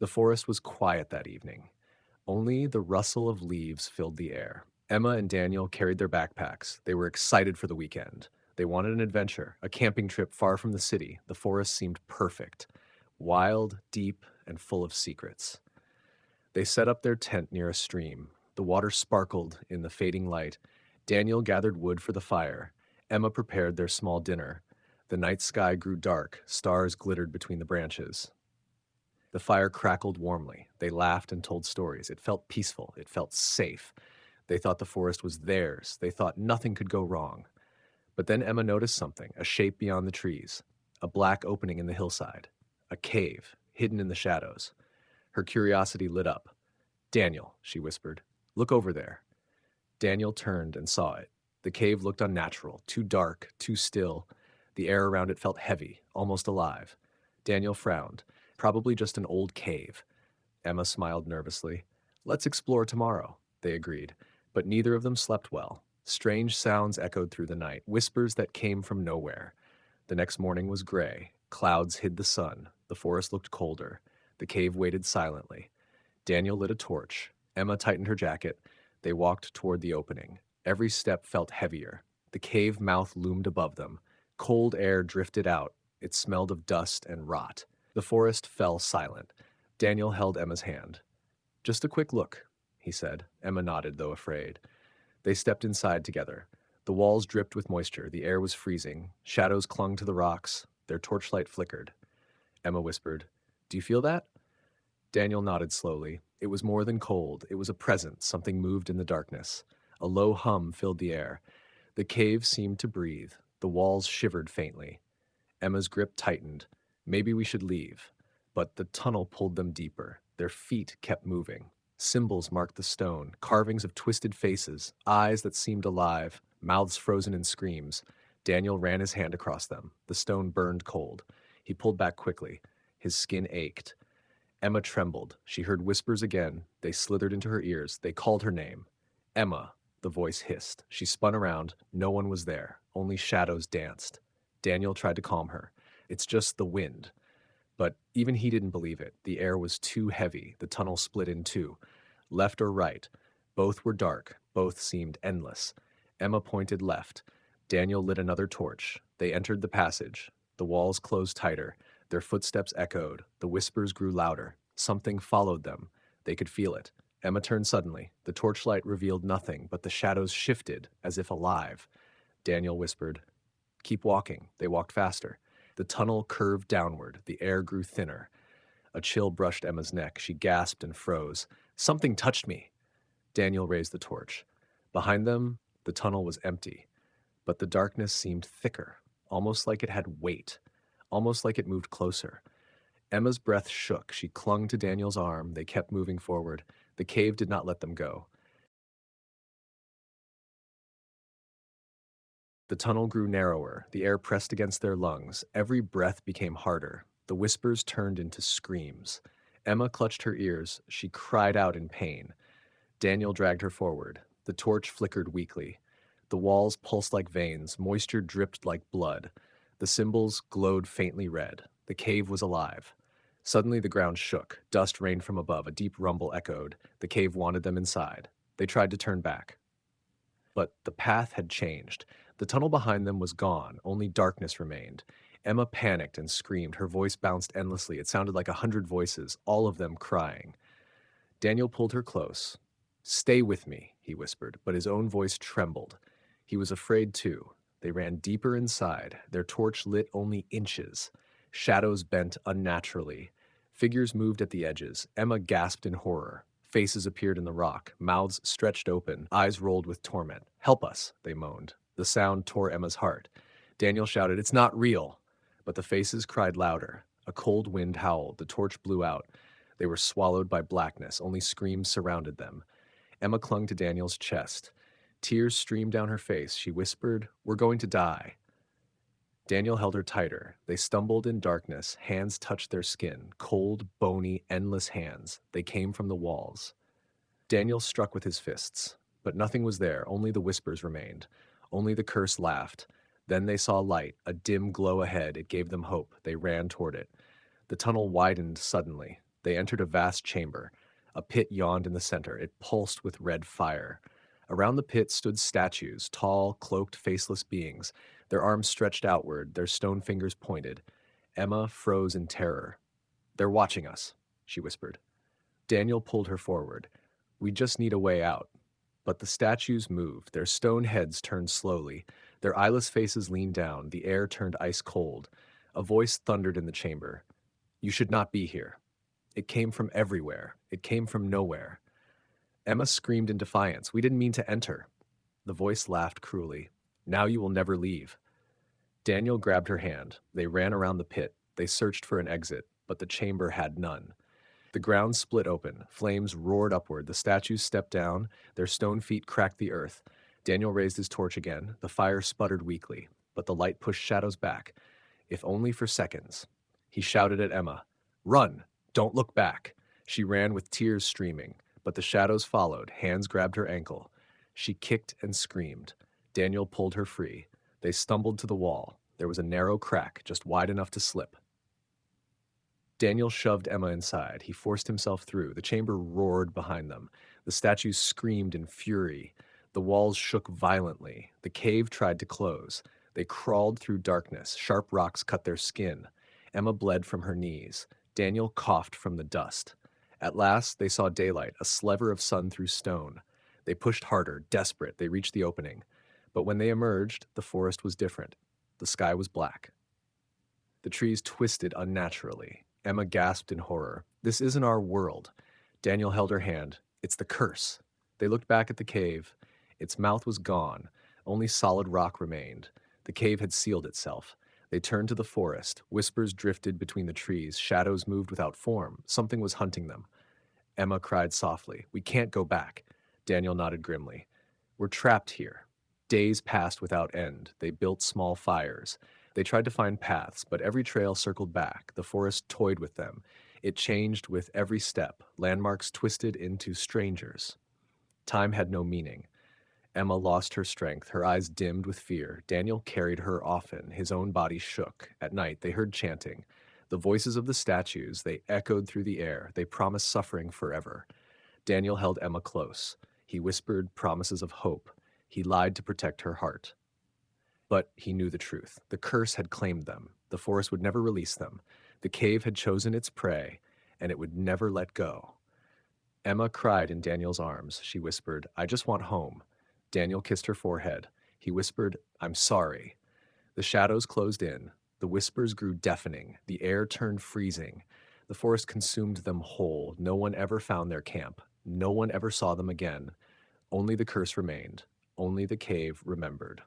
The forest was quiet that evening. Only the rustle of leaves filled the air. Emma and Daniel carried their backpacks. They were excited for the weekend. They wanted an adventure, a camping trip far from the city. The forest seemed perfect, wild, deep, and full of secrets. They set up their tent near a stream. The water sparkled in the fading light. Daniel gathered wood for the fire. Emma prepared their small dinner. The night sky grew dark. Stars glittered between the branches. The fire crackled warmly. They laughed and told stories. It felt peaceful. It felt safe. They thought the forest was theirs. They thought nothing could go wrong. But then Emma noticed something, a shape beyond the trees, a black opening in the hillside, a cave hidden in the shadows. Her curiosity lit up. "Daniel," she whispered, "look over there." Daniel turned and saw it. The cave looked unnatural, too dark, too still. The air around it felt heavy, almost alive. Daniel frowned. Probably just an old cave. Emma smiled nervously. "Let's explore tomorrow," they agreed, but neither of them slept well. Strange sounds echoed through the night, whispers that came from nowhere. The next morning was gray. Clouds hid the sun. The forest looked colder. The cave waited silently. Daniel lit a torch. Emma tightened her jacket. They walked toward the opening. Every step felt heavier. The cave mouth loomed above them. Cold air drifted out. It smelled of dust and rot. The forest fell silent. Daniel held Emma's hand. "Just a quick look," he said. Emma nodded, though afraid. They stepped inside together. The walls dripped with moisture. The air was freezing. Shadows clung to the rocks. Their torchlight flickered. Emma whispered, "Do you feel that?" Daniel nodded slowly. It was more than cold. It was a presence. Something moved in the darkness. A low hum filled the air. The cave seemed to breathe. The walls shivered faintly. Emma's grip tightened. Maybe we should leave. But the tunnel pulled them deeper. Their feet kept moving. Symbols marked the stone, carvings of twisted faces, eyes that seemed alive, mouths frozen in screams. Daniel ran his hand across them. The stone burned cold. He pulled back quickly. His skin ached. Emma trembled. She heard whispers again. They slithered into her ears. They called her name. "Emma," the voice hissed. She spun around. No one was there. Only shadows danced. Daniel tried to calm her. "It's just the wind." But even he didn't believe it. The air was too heavy. The tunnel split in two. Left or right. Both were dark. Both seemed endless. Emma pointed left. Daniel lit another torch. They entered the passage. The walls closed tighter. Their footsteps echoed. The whispers grew louder. Something followed them. They could feel it. Emma turned suddenly. The torchlight revealed nothing, but the shadows shifted, as if alive. Daniel whispered, "Keep walking." They walked faster. The tunnel curved downward. The air grew thinner. A chill brushed Emma's neck. She gasped and froze. "Something touched me." Daniel raised the torch. Behind them, the tunnel was empty, but the darkness seemed thicker, almost like it had weight, almost like it moved closer. Emma's breath shook. She clung to Daniel's arm. They kept moving forward. The cave did not let them go. The tunnel grew narrower. The air pressed against their lungs. Every breath became harder. The whispers turned into screams. Emma clutched her ears. She cried out in pain. Daniel dragged her forward. The torch flickered weakly. The walls pulsed like veins. Moisture dripped like blood. The symbols glowed faintly red. The cave was alive. Suddenly the ground shook. Dust rained from above. A deep rumble echoed. The cave wanted them inside. They tried to turn back. But the path had changed. The tunnel behind them was gone. Only darkness remained. Emma panicked and screamed. Her voice bounced endlessly. It sounded like 100 voices, all of them crying. Daniel pulled her close. "Stay with me," he whispered, but his own voice trembled. He was afraid too. They ran deeper inside. Their torch lit only inches. Shadows bent unnaturally. Figures moved at the edges. Emma gasped in horror. Faces appeared in the rock, mouths stretched open, eyes rolled with torment. "Help us," they moaned. The sound tore Emma's heart. Daniel shouted, "It's not real!" But the faces cried louder. A cold wind howled. The torch blew out. They were swallowed by blackness. Only screams surrounded them. Emma clung to Daniel's chest. Tears streamed down her face. She whispered, "We're going to die." Daniel held her tighter. They stumbled in darkness. Hands touched their skin. Cold, bony, endless hands. They came from the walls. Daniel struck with his fists. But nothing was there. Only the whispers remained. Only the curse laughed. Then they saw light, a dim glow ahead. It gave them hope. They ran toward it. The tunnel widened suddenly. They entered a vast chamber. A pit yawned in the center. It pulsed with red fire. Around the pit stood statues, tall, cloaked, faceless beings, their arms stretched outward, their stone fingers pointed. Emma froze in terror. "They're watching us," she whispered. Daniel pulled her forward. "We just need a way out." But the statues moved, their stone heads turned slowly, their eyeless faces leaned down, the air turned ice cold. A voice thundered in the chamber. "You should not be here." It came from everywhere. It came from nowhere. Emma screamed in defiance. "We didn't mean to enter." The voice laughed cruelly. "Now you will never leave." Daniel grabbed her hand. They ran around the pit. They searched for an exit, but the chamber had none. The ground split open. Flames roared upward. The statues stepped down. Their stone feet cracked the earth. Daniel raised his torch again. The fire sputtered weakly, but the light pushed shadows back, if only for seconds. He shouted at Emma, "Run! Don't look back!" She ran with tears streaming, but the shadows followed. Hands grabbed her ankle. She kicked and screamed. Daniel pulled her free. They stumbled to the wall. There was a narrow crack, just wide enough to slip. Daniel shoved Emma inside. He forced himself through. The chamber roared behind them. The statues screamed in fury. The walls shook violently. The cave tried to close. They crawled through darkness. Sharp rocks cut their skin. Emma bled from her knees. Daniel coughed from the dust. At last, they saw daylight, a sliver of sun through stone. They pushed harder, desperate. They reached the opening. But when they emerged, the forest was different. The sky was black. The trees twisted unnaturally. Emma gasped in horror. "This isn't our world." Daniel held her hand. "It's the curse." They looked back at the cave. Its mouth was gone. Only solid rock remained. The cave had sealed itself. They turned to the forest. Whispers drifted between the trees. Shadows moved without form. Something was hunting them. Emma cried softly. "We can't go back." Daniel nodded grimly. "We're trapped here." Days passed without end. They built small fires. They tried to find paths, but every trail circled back. The forest toyed with them. It changed with every step. Landmarks twisted into strangers. Time had no meaning. Emma lost her strength. Her eyes dimmed with fear. Daniel carried her often. His own body shook. At night, they heard chanting. The voices of the statues, they echoed through the air. They promised suffering forever. Daniel held Emma close. He whispered promises of hope. He lied to protect her heart. But he knew the truth. The curse had claimed them. The forest would never release them. The cave had chosen its prey, and it would never let go. Emma cried in Daniel's arms. She whispered, "I just want home." Daniel kissed her forehead. He whispered, "I'm sorry." The shadows closed in. The whispers grew deafening. The air turned freezing. The forest consumed them whole. No one ever found their camp. No one ever saw them again. Only the curse remained. Only the cave remembered.